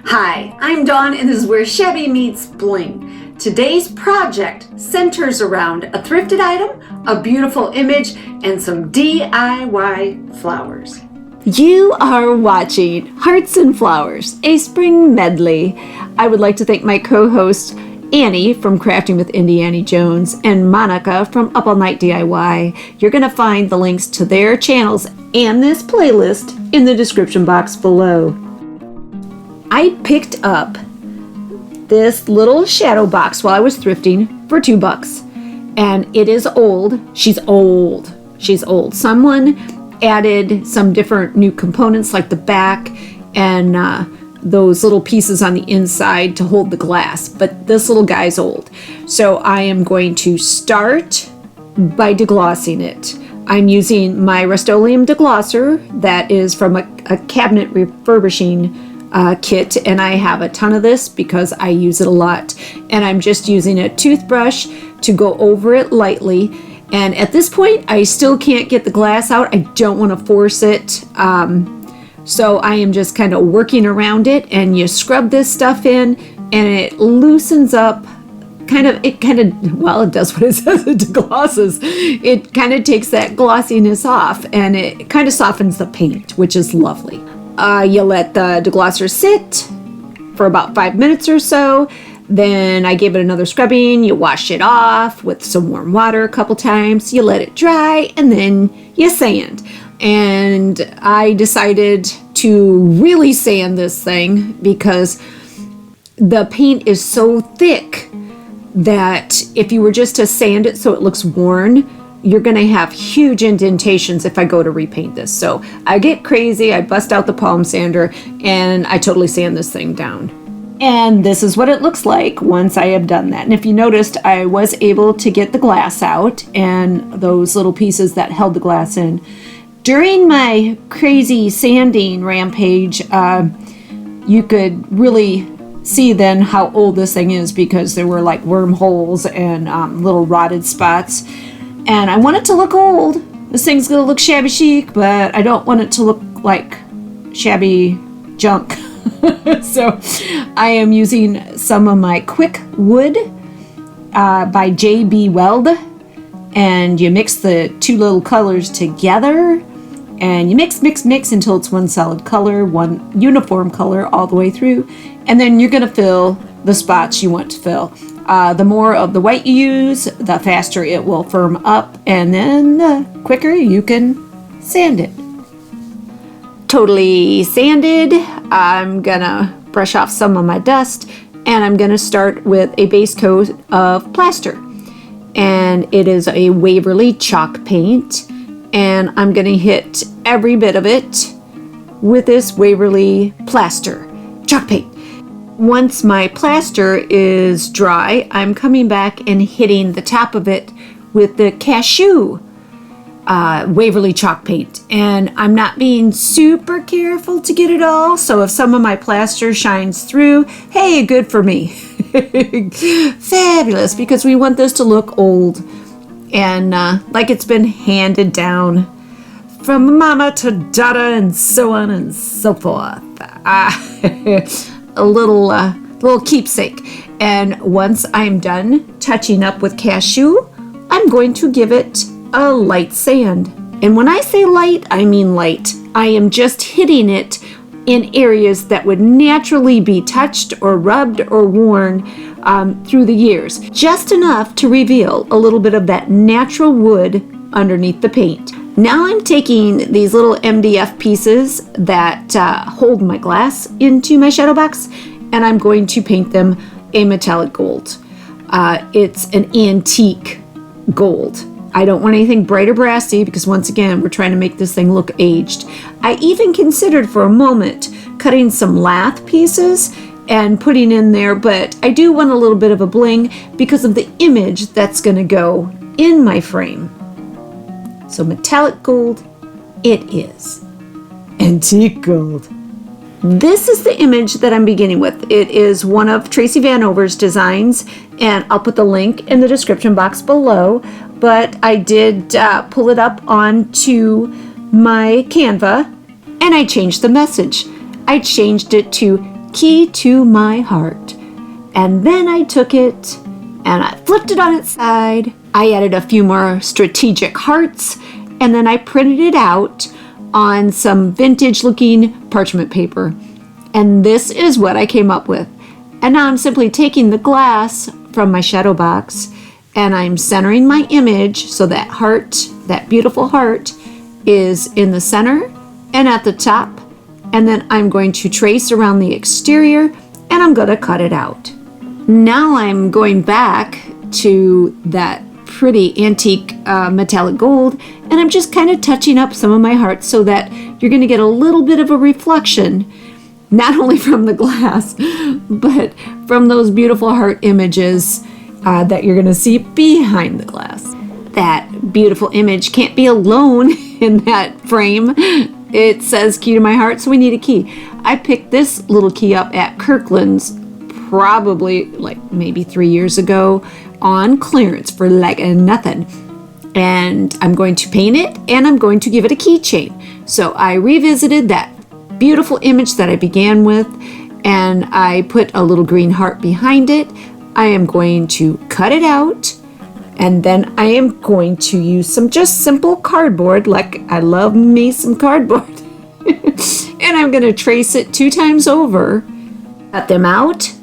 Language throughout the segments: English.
Hi, I'm Dawn and this is where Shabby meets Bling. Today's project centers around a thrifted item, a beautiful image, and some DIY flowers. You are watching Hearts and Flowers, a spring medley. I would like to thank my co-hosts Annie from Crafting with Indie Annie Jones and Monica from Up All Night DIY. You're going to find the links to their channels and this playlist in the description box below. I picked up this little shadow box while I was thrifting for $2, and it is old. She's old. Someone added some different new components like the back and those little pieces on the inside to hold the glass, but this little guy's old. So I am going to start by deglossing it. I'm using my Rust-Oleum deglosser that is from a cabinet refurbishing kit, and I have a ton of this because I use it a lot, and I'm just using a toothbrush to go over it lightly. And at this point I still can't get the glass out. I don't want to force it, so I am just kind of working around it, and you scrub this stuff in and it loosens up. It does what it says it deglosses. It kind of takes that glossiness off, and it kind of softens the paint, which is lovely. You let the deglosser sit for about 5 minutes or so. Then I gave it another scrubbing. You wash it off with some warm water a couple times. You let it dry, and then you sand. And I decided to really sand this thing because the paint is so thick that if you were just to sand it so it looks worn, you're going to have huge indentations if I go to repaint this. So I get crazy, I bust out the palm sander, and I totally sand this thing down. And this is what it looks like once I have done that. And if you noticed, I was able to get the glass out and those little pieces that held the glass in. During my crazy sanding rampage, you could really see then how old this thing is, because there were like wormholes and little rotted spots. And I want it to look old. This thing's gonna look shabby chic, but I don't want it to look like shabby junk. So I am using some of my Quick Wood by J.B. Weld. And you mix the two little colors together. And you mix until it's one solid color, one uniform color all the way through. And then you're gonna fill the spots you want to fill. The more of the white you use, the faster it will firm up, and then the quicker you can sand it. Totally sanded. I'm gonna brush off some of my dust, and I'm gonna start with a base coat of plaster. And it is a Waverly chalk paint, and I'm gonna hit every bit of it with this Waverly plaster chalk paint. Once my plaster is dry, I'm coming back and hitting the top of it with the Cashew Waverly chalk paint. And I'm not being super careful to get it all, so if some of my plaster shines through, hey, good for me. Fabulous, because we want this to look old and like it's been handed down from mama to daughter and so on and so forth. A little keepsake. And once I'm done touching up with Cashew, I'm going to give it a light sand. And when I say light, I mean light. I am just hitting it in areas that would naturally be touched or rubbed or worn through the years. Just enough to reveal a little bit of that natural wood underneath the paint. Now I'm taking these little MDF pieces that hold my glass into my shadow box, and I'm going to paint them a metallic gold. It's an antique gold. I don't want anything bright or brassy because once again, we're trying to make this thing look aged. I even considered for a moment cutting some lath pieces and putting in there, but I do want a little bit of a bling because of the image that's going to go in my frame. So metallic gold it is. Antique gold. This is the image that I'm beginning with. It is one of Traci Vanover Designs, and I'll put the link in the description box below, but I did pull it up onto my Canva, and I changed the message. I changed it to key to my heart. And then I took it and I flipped it on its side. I added a few more strategic hearts, and then I printed it out on some vintage looking parchment paper. And this is what I came up with. And now I'm simply taking the glass from my shadow box and I'm centering my image so that heart, that beautiful heart, is in the center and at the top. And then I'm going to trace around the exterior and I'm going to cut it out. Now I'm going back to that pretty antique metallic gold, and I'm just kind of touching up some of my hearts so that you're going to get a little bit of a reflection, not only from the glass, but from those beautiful heart images that you're going to see behind the glass. That beautiful image can't be alone in that frame. It says key to my heart, so we need a key. I picked this little key up at Kirkland's probably like maybe 3 years ago on clearance for like nothing. And I'm going to paint it and I'm going to give it a keychain. So I revisited that beautiful image that I began with and I put a little green heart behind it. I am going to cut it out and then I am going to use some just simple cardboard, like I love me some cardboard. And I'm going to trace it 2 times over, cut them out,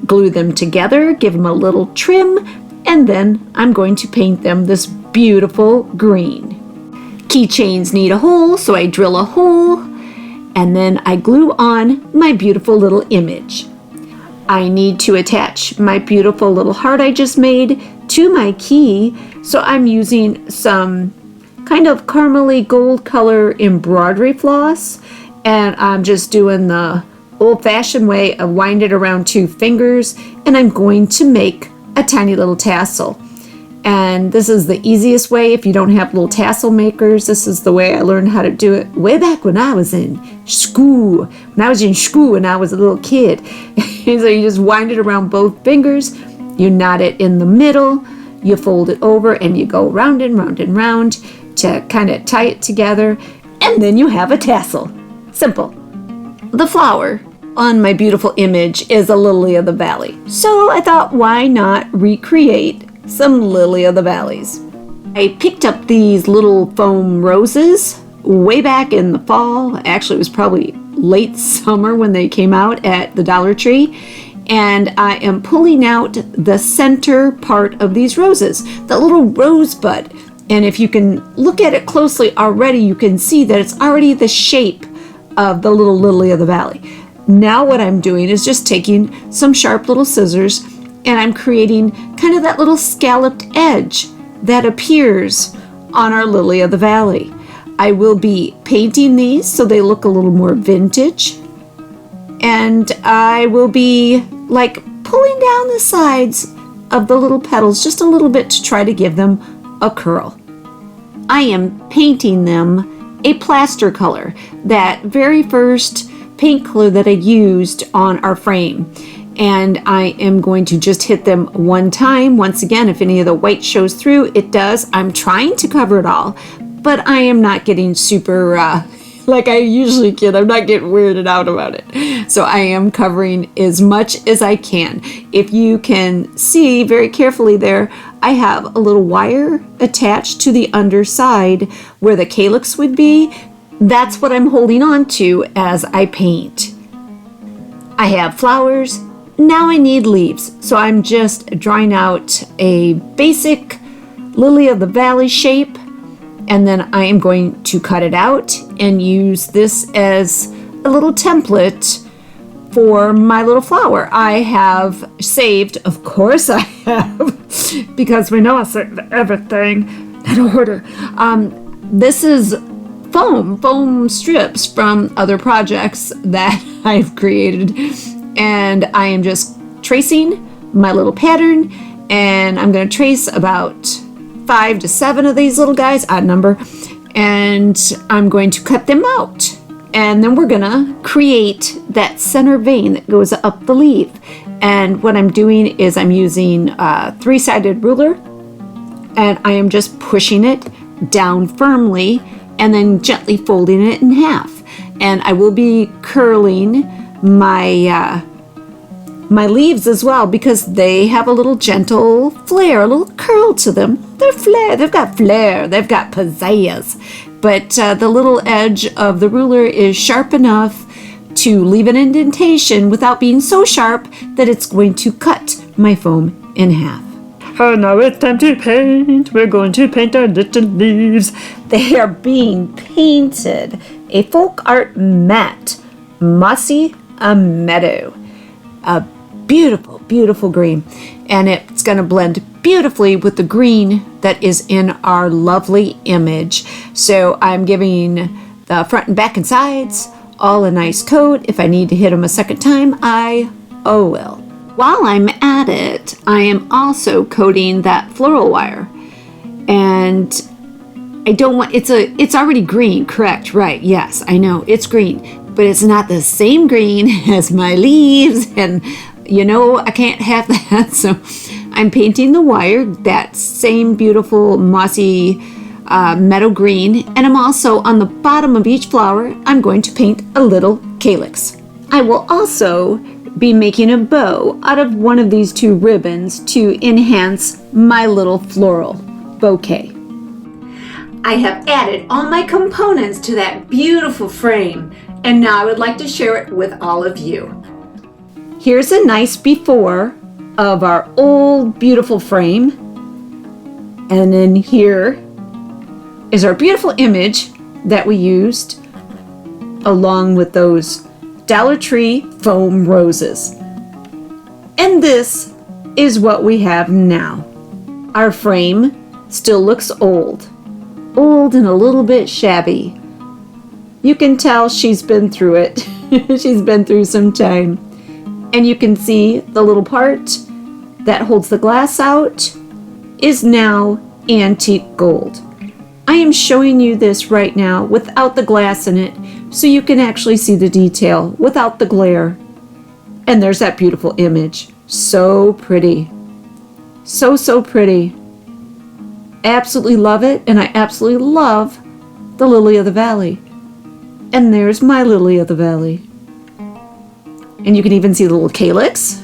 glue them together, give them a little trim, and then I'm going to paint them this beautiful green. Keychains need a hole, so I drill a hole, and then I glue on my beautiful little image. I need to attach my beautiful little heart I just made to my key, so I'm using some kind of caramely gold color embroidery floss, and I'm just doing the old-fashioned way of wind it around 2 fingers, and I'm going to make a tiny little tassel. And this is the easiest way if you don't have little tassel makers. This is the way I learned how to do it way back when I was in school. When I was in school and I was a little kid. So you just wind it around both fingers, you knot it in the middle, you fold it over, and you go round and round and round to kind of tie it together, and then you have a tassel. Simple. The flower on my beautiful image is a lily of the valley. So I thought, why not recreate some lily of the valleys? I picked up these little foam roses way back in the fall. Actually, it was probably late summer when they came out at the Dollar Tree. And I am pulling out the center part of these roses, the little rosebud. And if you can look at it closely already, you can see that it's already the shape of the little lily of the valley. Now what I'm doing is just taking some sharp little scissors and I'm creating kind of that little scalloped edge that appears on our lily of the valley. I will be painting these so they look a little more vintage, and I will be like pulling down the sides of the little petals just a little bit to try to give them a curl. I am painting them a plaster color, that very first paint color that I used on our frame. And I am going to just hit them one time. Once again, if any of the white shows through, it does. I'm trying to cover it all, but I am not getting super, like I usually get. I'm not getting weirded out about it. So I am covering as much as I can. If you can see very carefully there, I have a little wire attached to the underside where the calyx would be. That's what I'm holding on to as I paint. I have flowers. Now I need leaves. So I'm just drawing out a basic lily of the valley shape. And then I am going to cut it out and use this as a little template for my little flower. I have saved, of course I have, because we know I save everything in order. This is foam strips from other projects that I've created. And I am just tracing my little pattern, and I'm going to trace about 5 to 7 of these little guys, odd number, and I'm going to cut them out. And then we're going to create that center vein that goes up the leaf. And what I'm doing is I'm using a 3-sided ruler, and I am just pushing it down firmly and then gently folding it in half. And I will be curling my my leaves as well, because they have a little gentle flair, a little curl to them. They've got flair, they've got pizzazz. But the little edge of the ruler is sharp enough to leave an indentation without being so sharp that it's going to cut my foam in half. Oh, now it's time to paint. We're going to paint our little leaves. They are being painted a folk art matte, mossy meadow. A beautiful, beautiful green. And it's going to blend beautifully with the green that is in our lovely image. So I'm giving the front and back and sides all a nice coat. If I need to hit them a second time, I will. While I'm at it, I am also coating that floral wire. And I don't want, it's already green, correct? Right, yes, I know, it's green. But it's not the same green as my leaves, and you know, I can't have that. So I'm painting the wire that same beautiful mossy meadow green, and I'm also on the bottom of each flower, I'm going to paint a little calyx. I will also be making a bow out of one of these two ribbons to enhance my little floral bouquet. I have added all my components to that beautiful frame, and now I would like to share it with all of you. Here's a nice before of our old beautiful frame, and then here is our beautiful image that we used along with those Dollar Tree foam roses. And this is what we have now. Our frame still looks old and a little bit shabby. You can tell she's been through it. She's been through some time. And you can see the little part that holds the glass out is now antique gold. I am showing you this right now without the glass in it, so you can actually see the detail without the glare. And there's that beautiful image. So pretty. So, so pretty. Absolutely love it, and I absolutely love the lily of the valley. And there's my lily of the valley. And you can even see the little calyx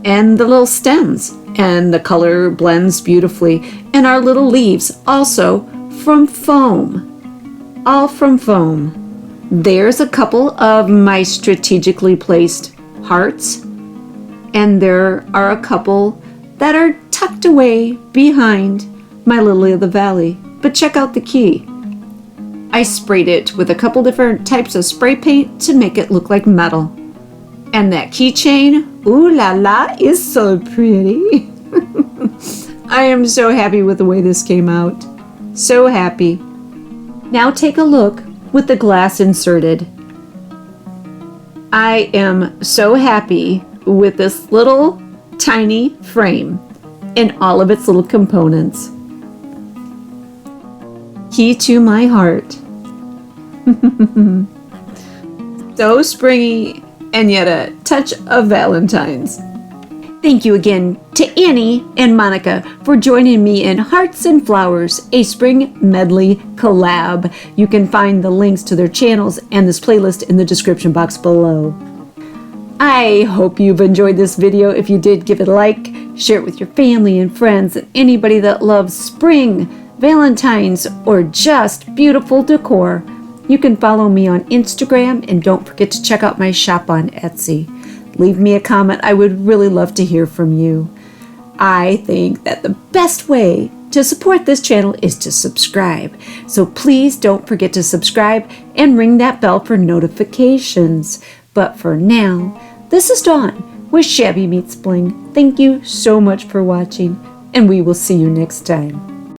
and the little stems, and the color blends beautifully. And our little leaves also from foam, all from foam. There's a couple of my strategically placed hearts, and there are a couple that are tucked away behind my lily of the valley. But check out the key. I sprayed it with a couple different types of spray paint to make it look like metal. And that keychain, ooh la la, is so pretty. I am so happy with the way this came out. So happy. Now take a look with the glass inserted. I am so happy with this little tiny frame and all of its little components. Key to my heart. So springy and yet a touch of Valentines. Thank you again to Annie and Monica for joining me in Hearts and Flowers, a spring medley collab. You can find the links to their channels and this playlist in the description box below. I hope you've enjoyed this video. If you did, give it a like, share it with your family and friends, and anybody that loves spring, Valentines, or just beautiful decor. You can follow me on Instagram, and don't forget to check out my shop on Etsy. Leave me a comment. I would really love to hear from you. I think that the best way to support this channel is to subscribe. So please don't forget to subscribe and ring that bell for notifications. But for now, this is Dawn with Shabby Meets Bling. Thank you so much for watching, and we will see you next time.